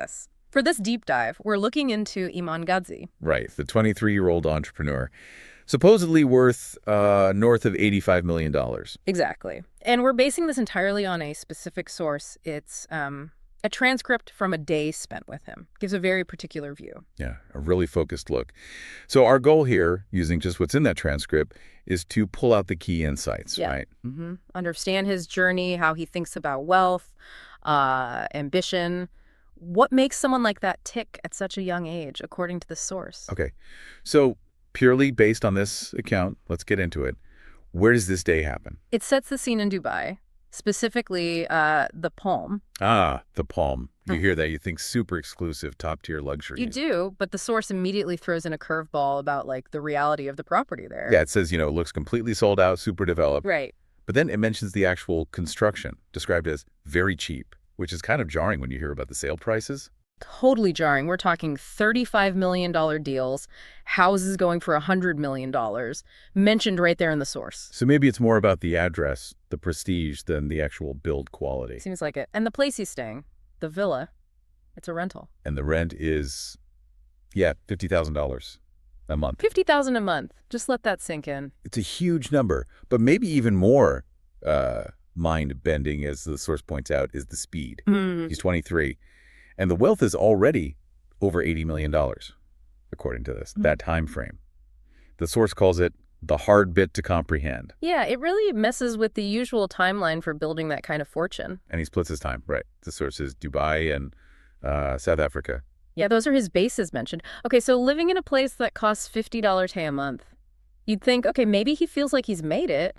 Yes. For this deep dive, we're looking into Iman Gadzi. Right, the 23-year-old entrepreneur, supposedly worth north of $85 million. Exactly. And we're basing this entirely on a specific source. It's a transcript from a day spent with him. Gives a very particular view. Yeah, a really focused look. So our goal here, using just what's in that transcript, is to pull out the key insights, right? Understand his journey, how he thinks about wealth, ambition. What makes someone like that tick at such a young age, according to the source? Okay, so purely based on this account, let's get into it. Where does this day happen? It sets the scene in Dubai, specifically the Palm. Ah, the Palm. You hear that, you think super exclusive, top-tier luxury. You do, but the source immediately throws in a curveball about, like, the reality of the property there. Yeah, it says, it looks completely sold out, super developed. Right. But then it mentions the actual construction, described as very cheap, which is kind of jarring when you hear about the sale prices. Totally jarring. We're talking $35 million deals, houses going for $100 million, mentioned right there in the source. So maybe it's more about the address, the prestige, than the actual build quality. Seems like it. And the place he's staying, the villa, it's a rental. And the rent is, $50,000 a month. $50,000 a month. Just let that sink in. It's a huge number, but maybe even more mind-bending, as the source points out, is the speed. He's 23. And the wealth is already over $80 million, according to this, that time frame. The source calls it the hard bit to comprehend. Yeah, it really messes with the usual timeline for building that kind of fortune. And he splits his time, right. The source is Dubai and South Africa. Yeah, those are his bases mentioned. Okay, so living in a place that costs $50 a month, you'd think, okay, maybe he feels like he's made it,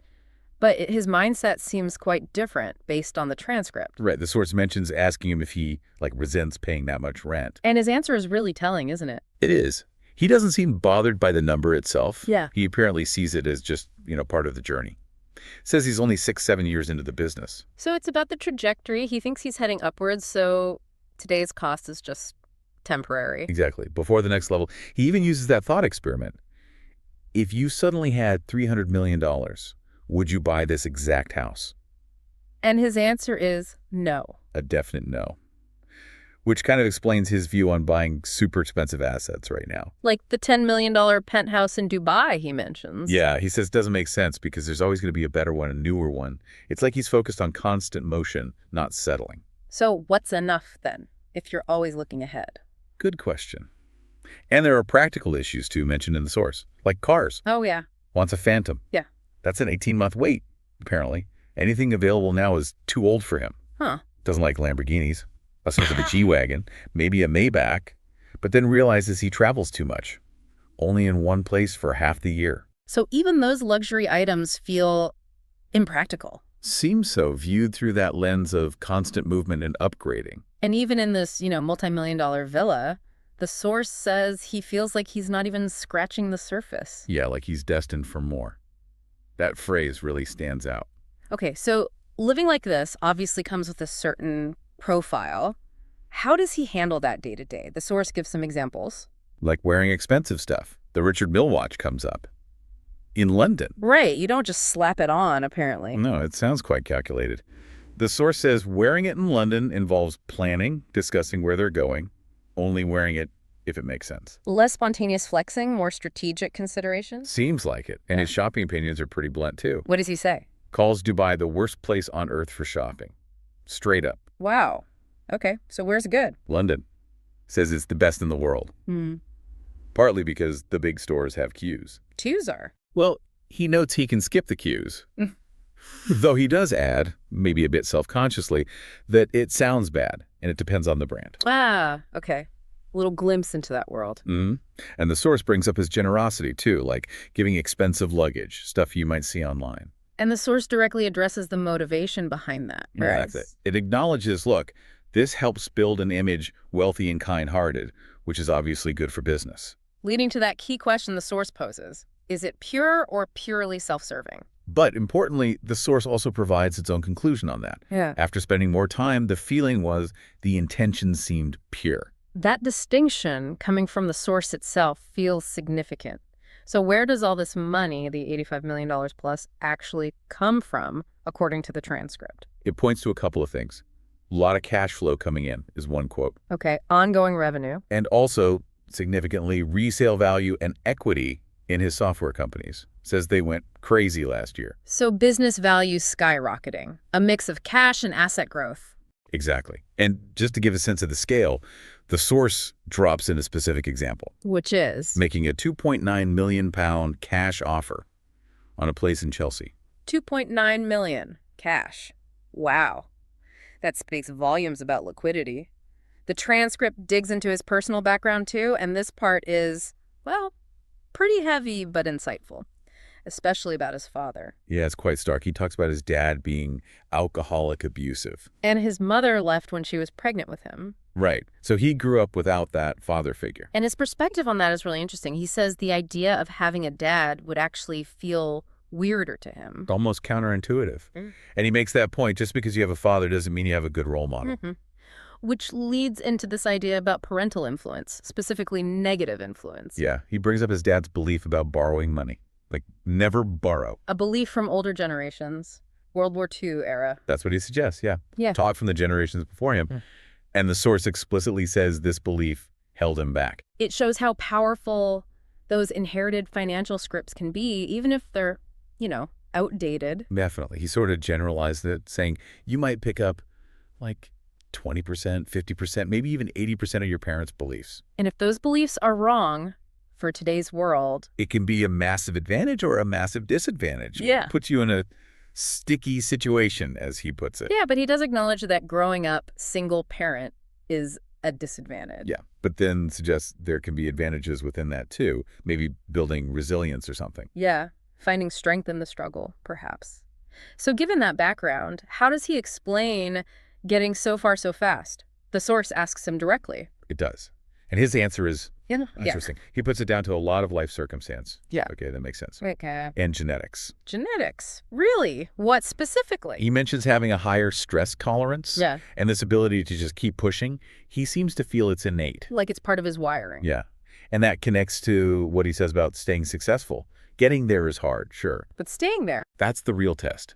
but his mindset seems quite different based on the transcript. Right. The source mentions asking him if he, resents paying that much rent. And his answer is really telling, isn't it? It is. He doesn't seem bothered by the number itself. Yeah. He apparently sees it as just, part of the journey. Says he's only 6-7 years into the business. So it's about the trajectory. He thinks he's heading upwards, so today's cost is just temporary. Exactly. Before the next level. He even uses that thought experiment. If you suddenly had $300 million, would you buy this exact house? And his answer is no. A definite no. Which kind of explains his view on buying super expensive assets right now. Like the $10 million penthouse in Dubai he mentions. Yeah, he says it doesn't make sense because there's always going to be a better one, a newer one. It's like he's focused on constant motion, not settling. So what's enough then, if you're always looking ahead? Good question. And there are practical issues, too, mentioned in the source, like cars. Oh, yeah. Wants a Phantom. Yeah. That's an 18-month wait, apparently. Anything available now is too old for him. Huh. Doesn't like Lamborghinis. Must have a G-Wagon, maybe a Maybach, but then realizes he travels too much. Only in one place for half the year. So even those luxury items feel impractical. Seems so, viewed through that lens of constant movement and upgrading. And even in this, multi-million-dollar villa, the source says he feels like he's not even scratching the surface. Yeah, like he's destined for more. That phrase really stands out. Okay, so living like this obviously comes with a certain profile. How does he handle that day to day? The source gives some examples. Like wearing expensive stuff. The Richard Mille watch comes up. In London. Right, you don't just slap it on, apparently. No, it sounds quite calculated. The source says wearing it in London involves planning, discussing where they're going, only wearing it if it makes sense. Less spontaneous flexing, more strategic considerations? Seems like it. And his shopping opinions are pretty blunt, too. What does he say? Calls Dubai the worst place on earth for shopping. Straight up. Wow. Okay, so where's it good? London. Says it's the best in the world. Partly because the big stores have queues. Queues are. Well, he notes he can skip the queues. Though he does add, maybe a bit self-consciously, that it sounds bad, and it depends on the brand. Ah, okay. A little glimpse into that world. And the source brings up his generosity, too, like giving expensive luggage, stuff you might see online. And the source directly addresses the motivation behind that. Yeah, that's it. It acknowledges, look, this helps build an image wealthy and kind-hearted, which is obviously good for business. Leading to that key question the source poses. Is it pure or purely self-serving? But importantly, the source also provides its own conclusion on that. Yeah. After spending more time, the feeling was the intention seemed pure. That distinction coming from the source itself feels significant. So where does all this money, the $85 million plus, actually come from, according to the transcript? It points to a couple of things. A lot of cash flow coming in is one quote. Okay, ongoing revenue. And also, significantly, resale value and equity in his software companies. Says they went crazy last year. So business value skyrocketing, a mix of cash and asset growth. Exactly. And just to give a sense of the scale, the source drops in a specific example, Which is making a £2.9 million cash offer on a place in Chelsea. 2.9 million cash. Wow. That speaks volumes about liquidity. The transcript digs into his personal background too, and this part is, well, pretty heavy but insightful, especially about his father. Yeah, it's quite stark. He talks about his dad being alcoholic abusive. And his mother left when she was pregnant with him. Right. So he grew up without that father figure. And his perspective on that is really interesting. He says the idea of having a dad would actually feel weirder to him. Almost counterintuitive. Mm. And he makes that point, just because you have a father doesn't mean you have a good role model. Which leads into this idea about parental influence, specifically negative influence. Yeah, he brings up his dad's belief about borrowing money. Like, never borrow. A belief from older generations, World War II era. That's what he suggests, yeah. Yeah. Taught from the generations before him. Yeah. And the source explicitly says this belief held him back. It shows how powerful those inherited financial scripts can be, even if they're, outdated. Definitely. He sort of generalized it, saying you might pick up like 20%, 50%, maybe even 80% of your parents' beliefs. And if those beliefs are wrong for today's world, It can be a massive advantage or a massive disadvantage. Yeah. Puts you in a sticky situation, as he puts it. yeah, but he does acknowledge that growing up single parent is a disadvantage. Yeah, but then suggests there can be advantages within that too, maybe building resilience or something. Yeah, finding strength in the struggle, perhaps. So given that background, how does he explain getting so far so fast? The source asks him directly. It does. And his answer is Yeah. interesting. He puts it down to a lot of life circumstance. Yeah. Okay, that makes sense. Okay. And genetics. Genetics. Really? What specifically? He mentions having a higher stress tolerance Yeah. and this ability to just keep pushing. He seems to feel it's innate. Like it's part of his wiring. Yeah. And that connects to what he says about staying successful. Getting there is hard, sure. But staying there. That's the real test.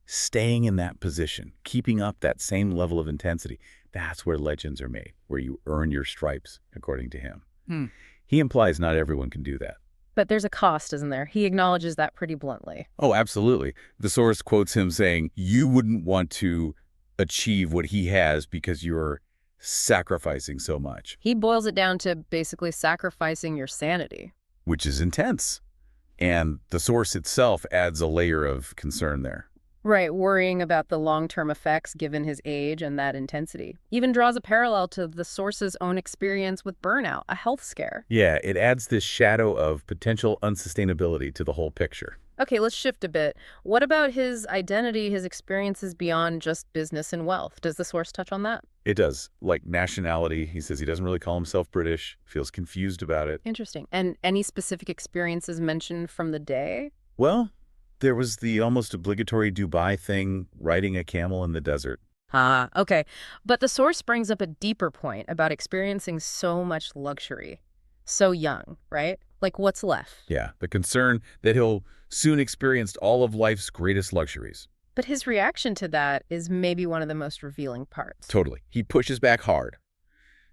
Staying in that position, keeping up that same level of intensity. That's where legends are made, where you earn your stripes, according to him. He implies not everyone can do that. But there's a cost, isn't there? He acknowledges that pretty bluntly. Oh, absolutely. The source quotes him saying, you wouldn't want to achieve what he has because you're sacrificing so much, He boils it down to basically sacrificing your sanity. which is intense. And the source itself adds a layer of concern there. Right, worrying about the long-term effects given his age and that intensity. Even draws a parallel to the source's own experience with burnout, a health scare. Yeah, it adds this shadow of potential unsustainability to the whole picture. Okay, let's shift a bit. What about his identity, his experiences beyond just business and wealth? Does the source touch on that? It does. Like nationality, he says he doesn't really call himself British, feels confused about it. Interesting. And any specific experiences mentioned from the day? Well, there was the almost obligatory Dubai thing, riding a camel in the desert. Okay. But the source brings up a deeper point about experiencing so much luxury. So young, right? Like what's left? Yeah, the concern that he'll soon experience all of life's greatest luxuries. But his reaction to that is maybe one of the most revealing parts. Totally. He pushes back hard.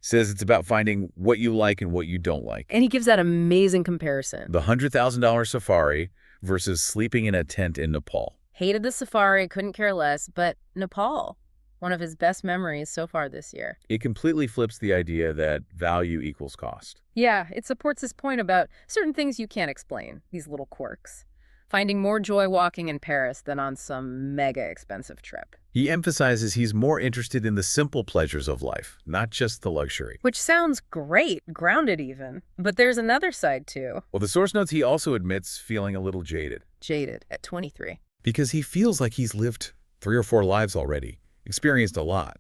Says it's about finding what you like and what you don't like. And he gives that amazing comparison. The $100,000 safari versus sleeping in a tent in Nepal. Hated the safari, couldn't care less, but Nepal, one of his best memories so far this year. It completely flips the idea that value equals cost. Yeah, it supports his point about certain things you can't explain, these little quirks. Finding more joy walking in Paris than on some mega expensive trip. He emphasizes he's more interested in the simple pleasures of life, not just the luxury. Which sounds great, grounded even. But there's another side too. Well, the source notes he also admits feeling a little jaded. Jaded at 23. Because he feels like he's lived 3 or 4 lives already, experienced a lot.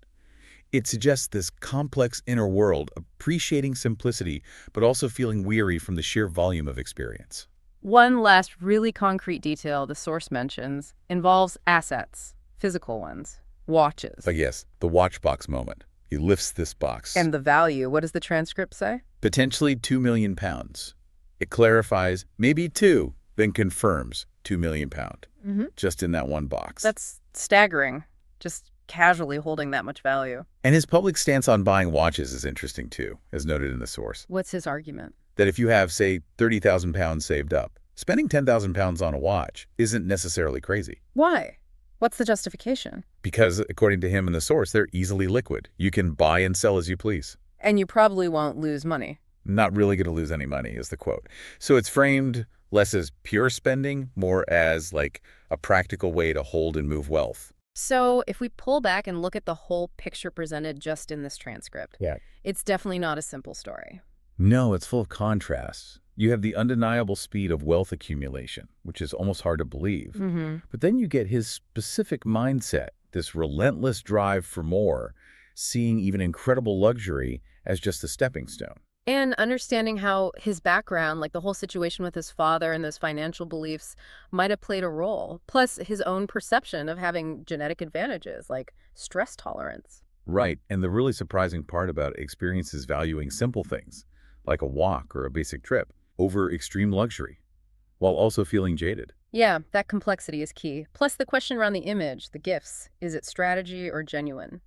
It suggests this complex inner world, appreciating simplicity, but also feeling weary from the sheer volume of experience. One last really concrete detail the source mentions involves assets, physical ones, watches. But yes, the watch box moment. He lifts this box. And the value, what does the transcript say? Potentially £2 million. It clarifies maybe 2, then confirms £2 million. Just in that one box. That's staggering. Just casually holding that much value. And his public stance on buying watches is interesting too, as noted in the source. What's his argument? That if you have, say, 30,000 pounds saved up, spending 10,000 pounds on a watch isn't necessarily crazy. Why? What's the justification? Because, according to him in the source, they're easily liquid. You can buy and sell as you please. And you probably won't lose money. Not really going to lose any money, is the quote. So it's framed less as pure spending, more as like a practical way to hold and move wealth. So if we pull back and look at the whole picture presented just in this transcript, it's definitely not a simple story. No, it's full of contrasts. You have the undeniable speed of wealth accumulation, which is almost hard to believe. But then you get his specific mindset, this relentless drive for more, seeing even incredible luxury as just a stepping stone. And understanding how his background, like the whole situation with his father and those financial beliefs, might have played a role. Plus his own perception of having genetic advantages, like stress tolerance. Right, and the really surprising part about experience is valuing simple things, like a walk or a basic trip, over extreme luxury, while also feeling jaded. Yeah, that complexity is key. Plus the question around the image, the gifts, is it strategy or genuine?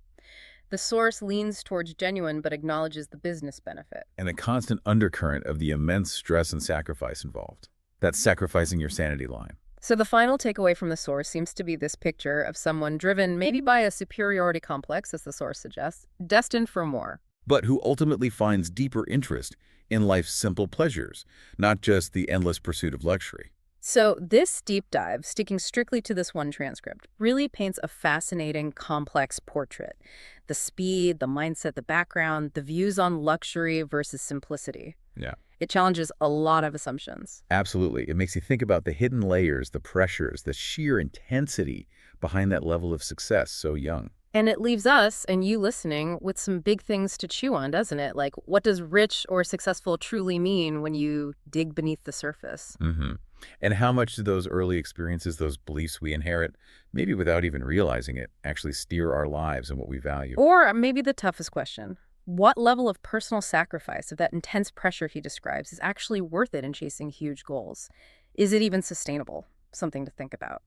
The source leans towards genuine but acknowledges the business benefit. And the constant undercurrent of the immense stress and sacrifice involved. That's sacrificing your sanity line. So the final takeaway from the source seems to be this picture of someone driven maybe by a superiority complex, as the source suggests, destined for more. But who ultimately finds deeper interest in life's simple pleasures, not just the endless pursuit of luxury. So this deep dive, sticking strictly to this one transcript, really paints a fascinating, complex portrait. The speed, the mindset, the background, the views on luxury versus simplicity. Yeah. It challenges a lot of assumptions. Absolutely. It makes you think about the hidden layers, the pressures, the sheer intensity behind that level of success so young. And it leaves us, and you listening, with some big things to chew on, doesn't it? Like, what does rich or successful truly mean when you dig beneath the surface? And how much do those early experiences, those beliefs we inherit, maybe without even realizing it, actually steer our lives and what we value? Or maybe the toughest question, what level of personal sacrifice of that intense pressure he describes is actually worth it in chasing huge goals? Is it even sustainable? Something to think about.